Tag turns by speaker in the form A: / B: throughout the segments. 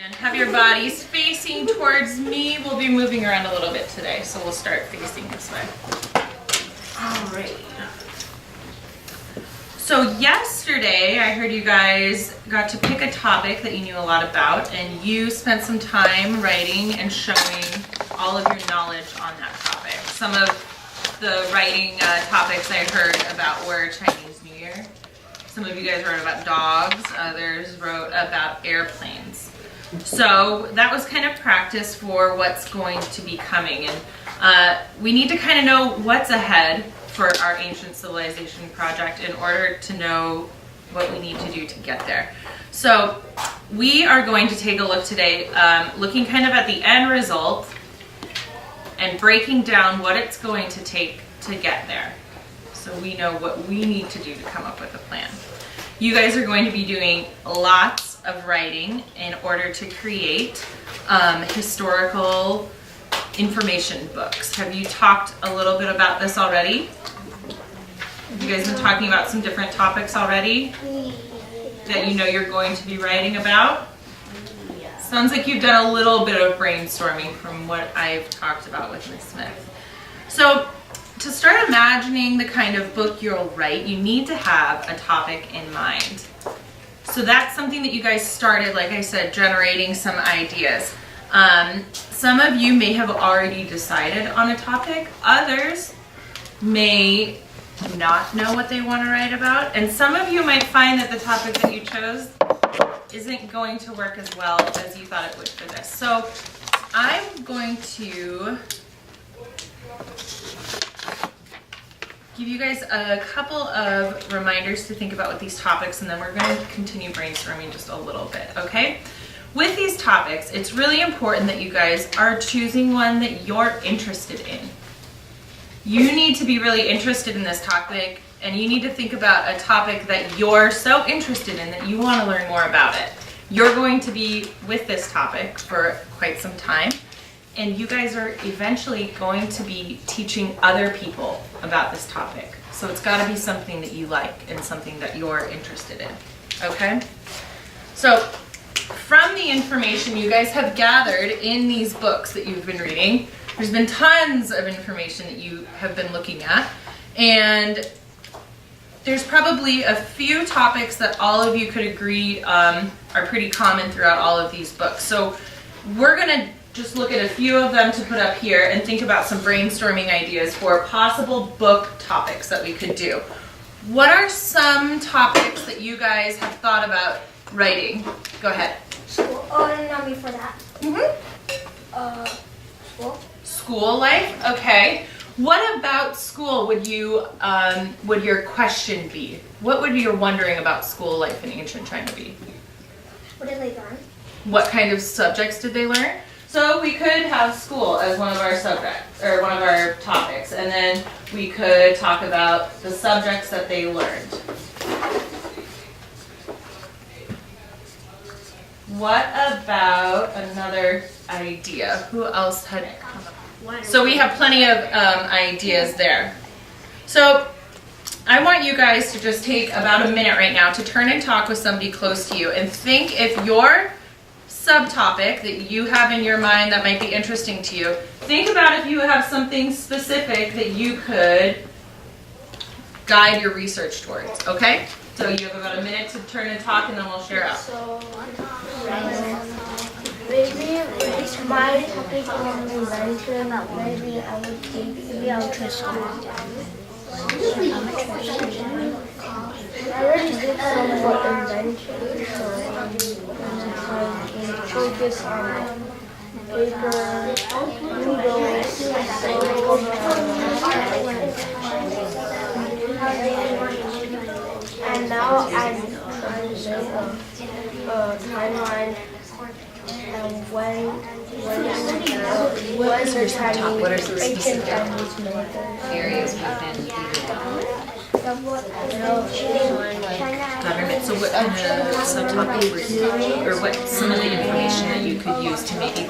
A: And have your bodies facing towards me. We'll be moving around a little bit today, so we'll start facing this way. All right. So yesterday, I heard you guys got to pick a topic that you knew a lot about, and you spent some time writing and showing all of your knowledge on that topic. Some of the writing topics I heard about were Chinese New Year. Some of you guys wrote about dogs, others wrote about airplanes. So that was kind of practice for what's going to be coming. And we need to kind of know what's ahead for our Ancient Civilization project in order to know what we need to do to get there. So we are going to take a look today, looking kind of at the end result and breaking down what it's going to take to get there. So we know what we need to do to come up with a plan. You guys are going to be doing lots of writing in order to create historical information books. Have you talked a little bit about this already? Have you guys been talking about some different topics already that you know you're going to be writing about? Sounds like you've done a little bit of brainstorming from what I've talked about with Ms. Smith. So to start imagining the kind of book you'll write, you need to have a topic in mind. So that's something that you guys started, like I said, generating some ideas. Some of you may have already decided on a topic. Others may not know what they want to write about. And some of you might find that the topic that you chose isn't going to work as well as you thought it would for this. So I'm going to give you guys a couple of reminders to think about with these topics, and then we're going to continue brainstorming just a little bit, okay? With these topics, it's really important that you guys are choosing one that you're interested in. You need to be really interested in this topic, and you need to think about a topic that you're so interested in that you want to learn more about it. You're going to be with this topic for quite some time, and you guys are eventually going to be teaching other people about this topic. So it's got to be something that you like and something that you're interested in, okay? So from the information you guys have gathered in these books that you've been reading, there's been tons of information that you have been looking at, and there's probably a few topics that all of you could agree are pretty common throughout all of these books. So we're going to just look at a few of them to put up here and think about some brainstorming ideas for possible book topics that we could do. What are some topics that you guys have thought about writing? Go ahead.
B: School. Oh, not me for that. School.
A: School life. Okay. What about school would you would your question be? What would your wondering about school life in ancient China be?
B: What did they learn?
A: What kind of subjects did they learn? So we could have school as one of our subjects or one of our topics, and then we could talk about the subjects that they learned. What about another idea? Who else had come up? So we have plenty of ideas there. So I want you guys to just take about a minute right now to turn and talk with somebody close to you and think if your subtopic that you have in your mind that might be interesting to you, think about if you have something specific that you could guide your research towards, okay? So you have about a minute to turn and talk, and then we'll share out.
B: So, maybe my topic on invention, maybe I would think, maybe I would try school. I already did some for invention, so I can focus on paper, and now I'm trying to make a timeline and when the Chinese, ancient Chinese
C: areas within
A: government. So what kind of subtopic would you, or what's some of the information that you could use to maybe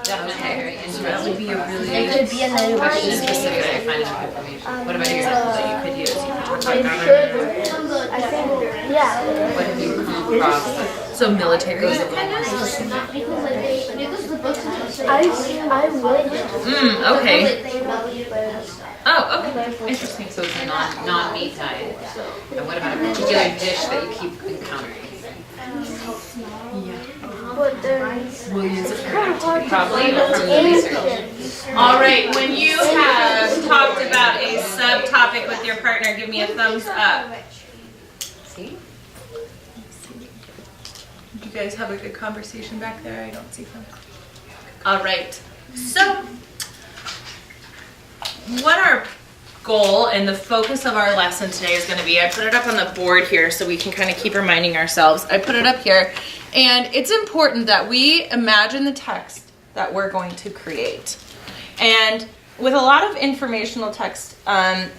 C: definitely very interesting.
A: that would be a really
B: It could be another
C: Question specific to find enough information. What about yourself?
A: that you could use. You could talk about
B: It
A: government.
B: should, I think, yeah.
C: What have you come up across.
A: So military.
B: I would.
A: Okay. Oh, okay. Interesting.
C: So it's non-meat diet. And what about a particular dish that you keep encountering?
B: But there's
A: We'll use it for
C: Probably or from the research.
A: All right, when you have talked about a subtopic with your partner, give me a thumbs up.
C: See?
A: Did you guys have a good conversation back there? I don't see them. All right, so what our goal and the focus of our lesson today is going to be, I put it up on the board here so we can kind of keep reminding ourselves. I put it up here, and it's important that we imagine the text that we're going to create. And with a lot of informational text that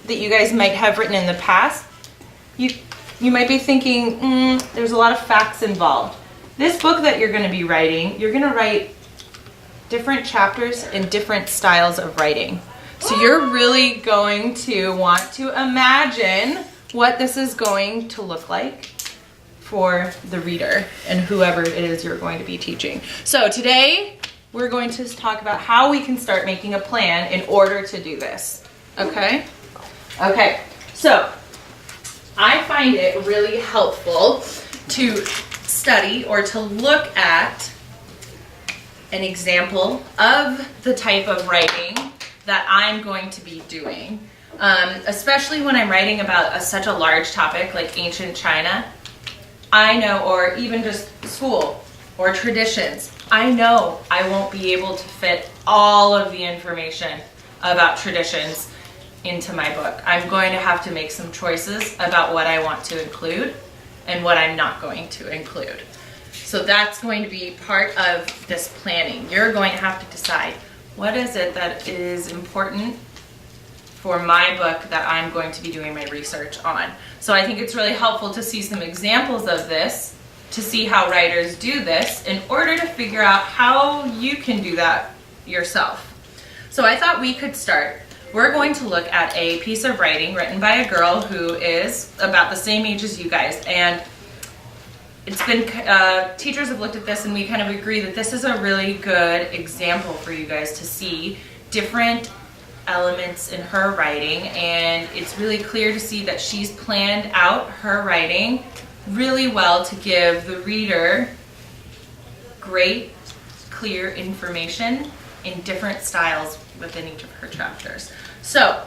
A: you guys might have written in the past, you might be thinking, there's a lot of facts involved. This book that you're going to be writing, you're going to write different chapters in different styles of writing. So you're really going to want to imagine what this is going to look like for the reader and whoever it is you're going to be teaching. So today we're going to talk about how we can start making a plan in order to do this. Okay? Okay, so I find it really helpful to study or to look at an example of the type of writing that I'm going to be doing, especially when I'm writing about such a large topic like ancient China. I know, or even just school or traditions, I know I won't be able to fit all of the information about traditions into my book. I'm going to have to make some choices about what I want to include and what I'm not going to include. So that's going to be part of this planning. You're going to have to decide, what is it that is important for my book that I'm going to be doing my research on? So I think it's really helpful to see some examples of this, to see how writers do this in order to figure out how you can do that yourself. So I thought we could start. We're going to look at a piece of writing written by a girl who is about the same age as you guys, and it's been, teachers have looked at this and we kind of agree that this is a really good example for you guys to see different elements in her writing, and it's really clear to see that she's planned out her writing really well to give the reader great, clear information in different styles within each of her chapters. So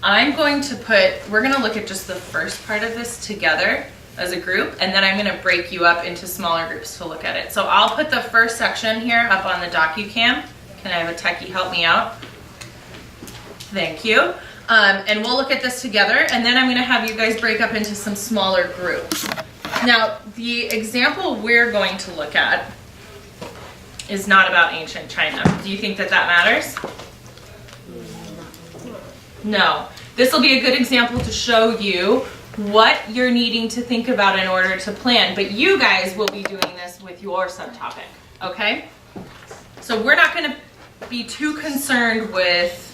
A: we're going to look at just the first part of this together as a group, and then I'm going to break you up into smaller groups to look at it. So I'll put the first section here up on the DocuCam. Can I have a techie help me out? Thank you. And we'll look at this together, and then I'm going to have you guys break up into some smaller groups. Now, the example we're going to look at is not about ancient China. Do you think that matters? No. This will be a good example to show you what you're needing to think about in order to plan, but you guys will be doing this with your subtopic, okay? So we're not going to be too concerned with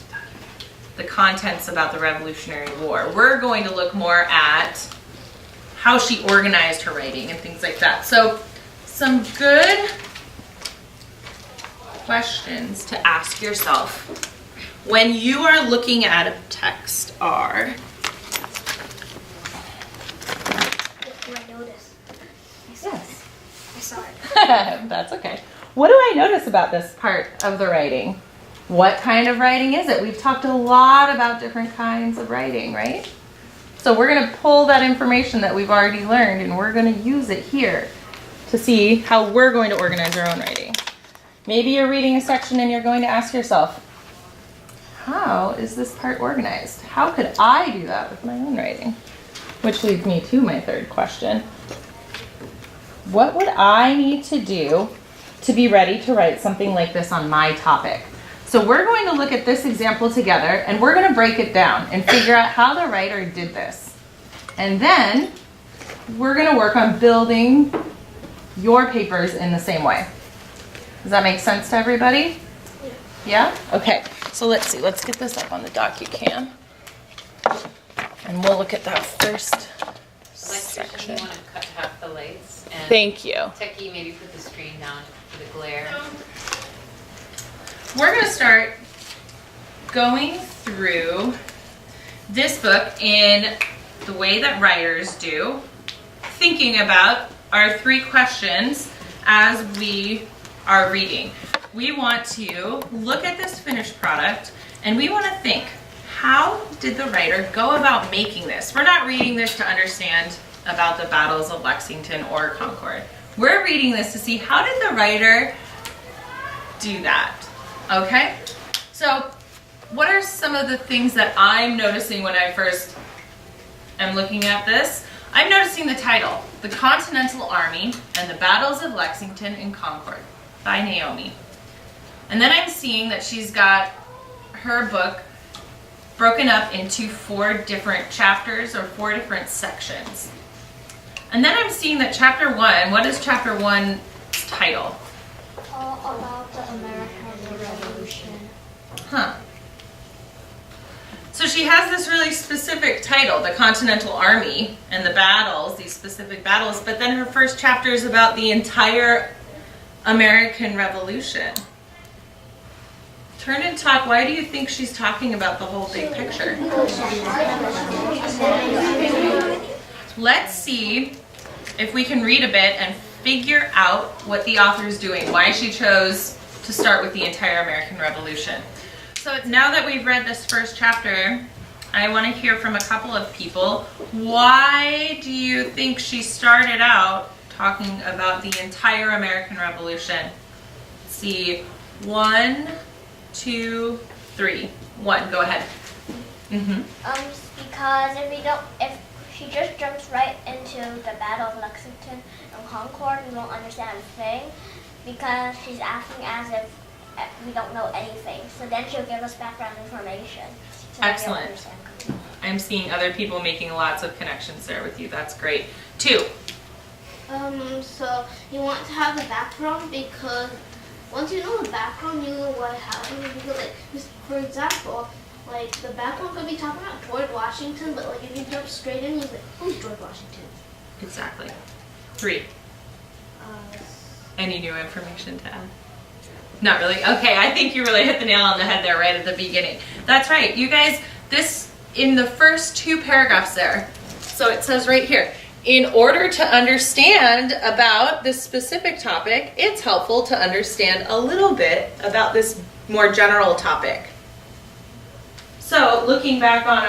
A: the contents about the Revolutionary War. We're going to look more at how she organized her writing and things like that. So some good questions to ask yourself when you are looking at a text are, yes.
B: I saw it.
A: That's okay. What do I notice about this part of the writing? What kind of writing is it? We've talked a lot about different kinds of writing, right? So we're going to pull that information that we've already learned and we're going to use it here to see how we're going to organize our own writing. Maybe you're reading a section and you're going to ask yourself, how is this part organized? How could I do that with my own writing? Which leads me to my third question. What would I need to do to be ready to write something like this on my topic? So we're going to look at this example together and we're going to break it down and figure out how the writer did this. And then we're going to work on building your papers in the same way. Does that make sense to everybody? Yeah? Okay. So let's see. Let's get this up on the DocuCam. And we'll look at that first section.
C: You want to cut half the lights and
A: Thank you.
C: Techie, maybe put the screen down for the glare.
A: We're going to start going through this book in the way that writers do, thinking about our 3 questions as we are reading. We want to look at this finished product and we want to think, how did the writer go about making this? We're not reading this to understand about the battles of Lexington or Concord. We're reading this to see, how did the writer do that? Okay? So, what are some of the things that I'm noticing when I first am looking at this? I'm noticing the title, The Continental Army and the Battles of Lexington and Concord by Naomi. And then I'm seeing that she's got her book broken up into 4 different chapters or 4 different sections. And then I'm seeing that chapter 1, what is chapter 1's title?
B: All about the American Revolution.
A: Huh. So she has this really specific title, the Continental Army and the battles, these specific battles, but then her first chapter is about the entire American Revolution. Turn and talk, why do you think she's talking about the whole big picture? Let's see if we can read a bit and figure out what the author is doing, why she chose to start with the entire American Revolution. So now that we've read this first chapter, I want to hear from a couple of people. Why do you think she started out talking about the entire American Revolution? Let's see, 1, 2, 3. 1, go ahead.
B: Because if she just jumps right into the Battle of Lexington and Concord, we won't understand a thing, because she's acting as if we don't know anything. So then she'll give us background information. So
A: Excellent. I'm seeing other people making lots of connections there with you. That's great. 2.
D: So you want to have the background because once you know the background, you know what happened. Because, like, for example, like the background could be talking about George Washington, but like if you jump straight in, you're like, who's George Washington?
A: Exactly. 3. Any new information to add? Not really. Okay, I think you really hit the nail on the head there right at the beginning. That's right. You guys, this in the first 2 paragraphs there. So it says right here, in order to understand about this specific topic, it's helpful to understand a little bit about this more general topic. So looking back on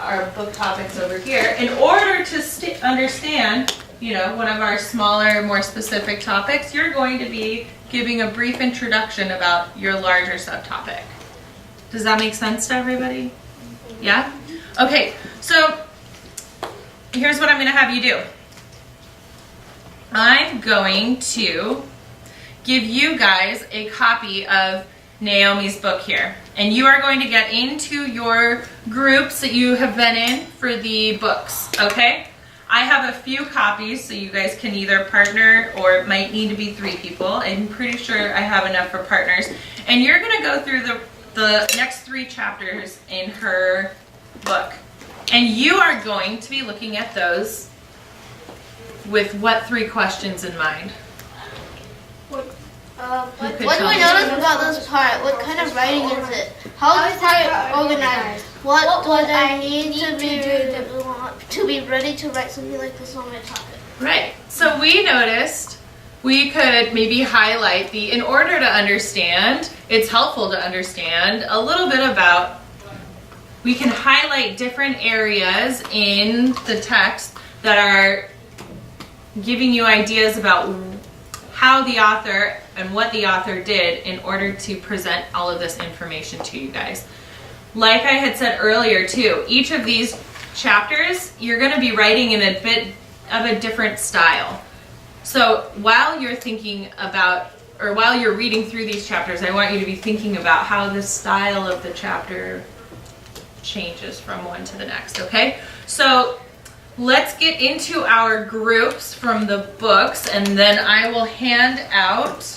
A: our book topics over here, in order to understand, one of our smaller, more specific topics, you're going to be giving a brief introduction about your larger subtopic. Does that make sense to everybody? Yeah? Okay, so here's what I'm going to have you do. I'm going to give you guys a copy of Naomi's book here. And you are going to get into your groups that you have been in for the books, okay? I have a few copies, so you guys can either partner or it might need to be 3 people. I'm pretty sure I have enough for partners. And you're going to go through the next 3 chapters in her book. And you are going to be looking at those with what 3 questions in mind?
D: What do we notice about this part? What kind of writing is it? How is it organized? What do I need to be ready to write something like this on my topic?
A: Right. So we noticed we could maybe highlight in order to understand, it's helpful to understand a little bit about, we can highlight different areas in the text that are giving you ideas about how the author and what the author did in order to present all of this information to you guys. Like I had said earlier too, each of these chapters, you're going to be writing in a bit of a different style. So while you're thinking about, or while you're reading through these chapters, I want you to be thinking about how the style of the chapter changes from one to the next, okay? So let's get into our groups from the books, and then I will hand out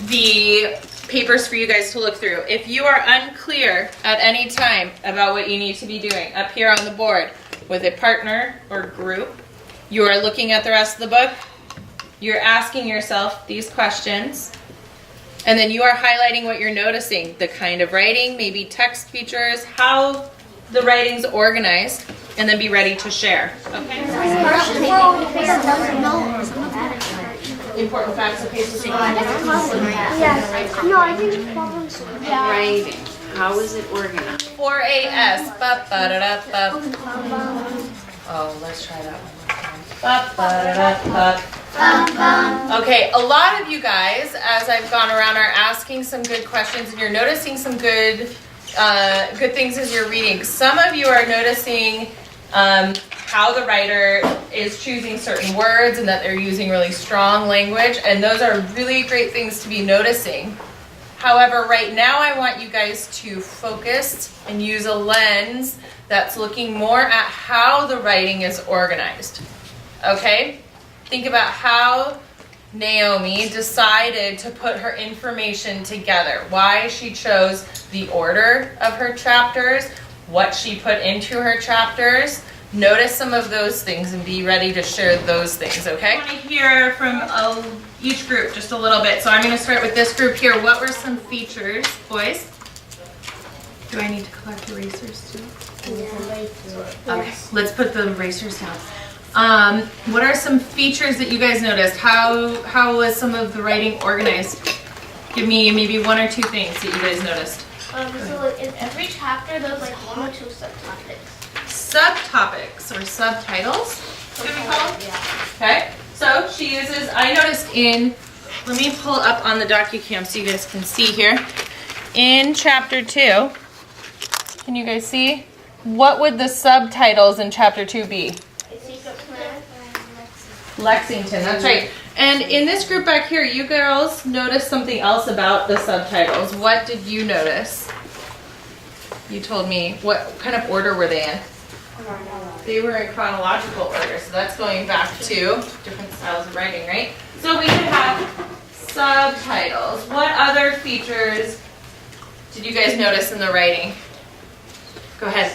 A: the papers for you guys to look through. If you are unclear at any time about what you need to be doing, up here on the board, with a partner or group. You are looking at the rest of the book. You're asking yourself these questions. And then you are highlighting what you're noticing. The kind of writing, maybe text features, how the writing's organized. And then be ready to share. Okay? Important facts. Okay, so take
B: No, I think it's problem solving.
C: Writing. How is it organized?
A: 4AS. Ba-ba-da-da-ba. Oh, let's try that one more time. Ba-ba-da-da-ba. Okay, a lot of you guys, as I've gone around, are asking some good questions, and you're noticing some good things as you're reading. Some of you are noticing how the writer is choosing certain words and that they're using really strong language, and those are really great things to be noticing. However, right now I want you guys to focus and use a lens that's looking more at how the writing is organized. Okay? Think about how Naomi decided to put her information together, why she chose the order of her chapters, what she put into her chapters. Notice some of those things and be ready to share those things, okay? I want to hear from each group just a little bit. So I'm going to start with this group here. What were some features, boys? Do I need to collect erasers too? Okay, let's put the erasers down. What are some features that you guys noticed? How was some of the writing organized? Give me maybe one or two things that you guys noticed.
D: So in every chapter, there's like one or two subtopics.
A: Subtopics or subtitles, should we call them? Okay, so she uses, I noticed let me pull up on the DocuCam so you guys can see here. In chapter 2, can you guys see? What would the subtitles in chapter 2 be? Lexington, that's right. And in this group back here, you girls noticed something else about the subtitles. What did you notice? You told me, what kind of order were they in? They were in chronological order, so that's going back to different styles of writing, right? So we could have subtitles. What other features did you guys notice in the writing? Go ahead.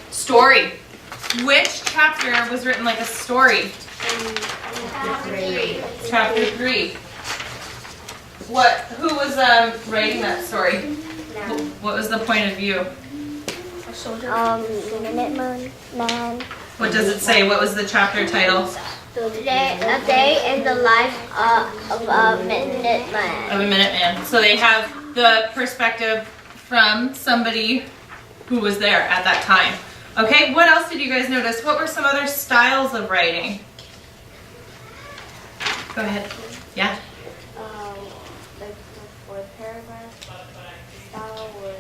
A: Was Which chapter was written like a story? Chapter 3. Who was writing that story? What was the point of view?
B: Man.
A: What does it say? What was the chapter title?
B: A day in the life of a Minuteman.
A: Of a Minuteman. So they have the perspective from somebody who was there at that time. Okay, what else did you guys notice? What were some other styles of writing? Go ahead. Yeah?
B: Like the fourth paragraph style was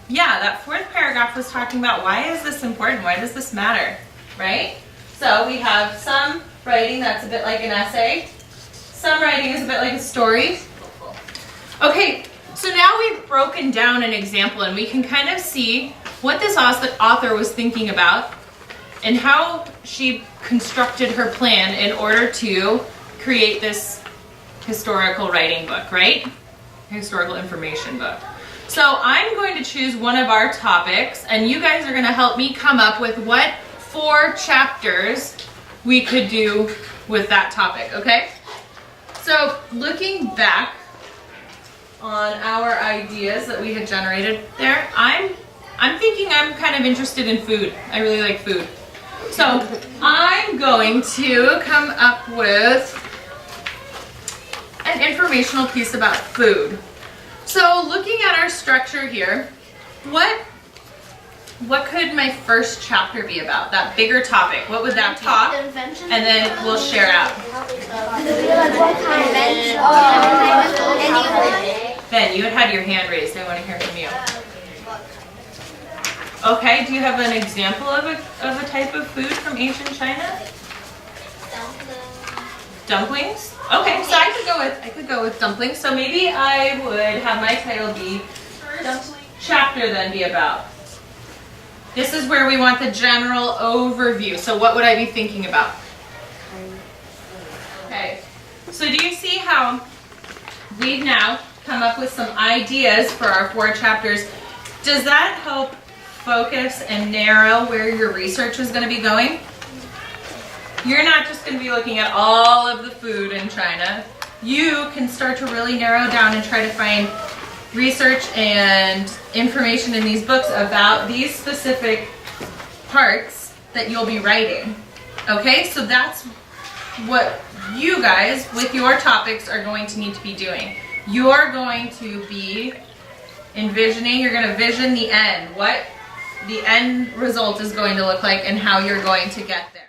A: Yeah, that fourth paragraph was talking about why is this important? Why does this matter? Right? So we have some writing that's a bit like an essay. Some writing is a bit like a story. Okay, so now we've broken down an example and we can kind of see what this author was thinking about and how she constructed her plan in order to create this historical writing book, right? Historical information book. So I'm going to choose one of our topics and you guys are going to help me come up with what 4 chapters we could do with that topic, okay? So looking back on our ideas that we had generated there, I'm thinking I'm kind of interested in food. I really like food. So I'm going to come up with an informational piece about food. So looking at our structure here, what could my first chapter be about? That bigger topic. What would that talk? And then we'll share out. Ben, you had your hand raised. I want to hear from you. Okay, do you have an example of a type of food from ancient China? Dumplings? Okay, so I could go with dumplings. So maybe I would have my title be first chapter then be about. This is where we want the general overview. So what would I be thinking about? Okay, so do you see how we've now come up with some ideas for our 4 chapters? Does that help focus and narrow where your research is going to be going. You're not just going to be looking at all of the food in China. You can start to really narrow down and try to find research and information in these books about these specific parts that you'll be writing. Okay, so that's what you guys with your topics are going to need to be doing. You're going to be envisioning, you're going to vision the end, what the end result is going to look like and how you're going to get there.